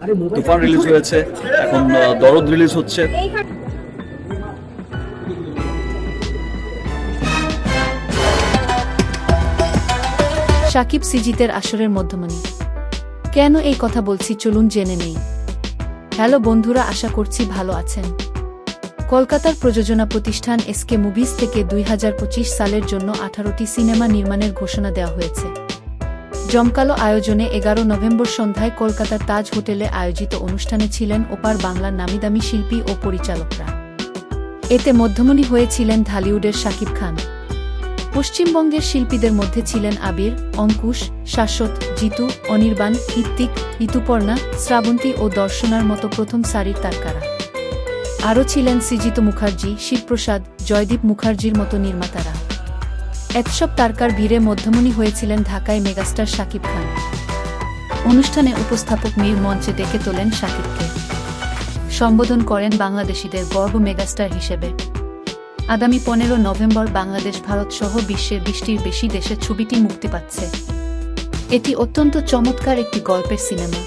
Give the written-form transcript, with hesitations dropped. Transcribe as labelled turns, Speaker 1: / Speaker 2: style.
Speaker 1: তুফান release হয়েছে, এখন দরদ রিলিজ হচ্ছে।
Speaker 2: শাকিব সিজিতের আসরের মধ্যমণি। কেন এই কথা বলছি চলুন জেনে নেই। হ্যালো বন্ধুরা, আশা করছি ভালো আছেন। কলকাতার প্রযোজনা প্রতিষ্ঠান এসকে মুভিজ থেকে 2025 সালের জন্য 18টি সিনেমা নির্মাণের ঘোষণা দেওয়া হয়েছে। জমকালো আয়োজনে 11 নভেম্বর সন্ধ্যায় কলকাতার তাজ হোটেলে আয়োজিত অনুষ্ঠানে ছিলেন ওপার বাংলার নামিদামি শিল্পী ও পরিচালকরা। এতে মধ্যমণি হয়েছিলেন ঢালিউডের শাকিব খান। পশ্চিমবঙ্গের শিল্পীদের মধ্যে ছিলেন আবির, অঙ্কুশ, শাশ্বত, জিতু, অনির্বাণ, ঋত্বিক, ঋতুপর্ণা, শ্রাবন্তী ও দর্শনার মতো প্রথম সারির তারকারা। আরও ছিলেন সৃজিত মুখার্জি, শিবপ্রসাদ, জয়দীপ মুখার্জির মতো নির্মাতারা। এসব তারকার ভিড়ে মধ্যমণি হয়েছিলেন ঢাকায় মেগাস্টার শাকিব খান। অনুষ্ঠানে উপস্থাপক মীর মঞ্চে ডেকে তোলেন শাকিবকে। সম্বোধন করেন বাংলাদেশিদের গর্ব মেগাস্টার হিসেবে। আগামী 15 নভেম্বর বাংলাদেশ, ভারত সহ বিশ্বের 20টির বেশি দেশে ছবিটি মুক্তি পাচ্ছে। এটি অত্যন্ত চমৎকার একটি গল্পের সিনেমা।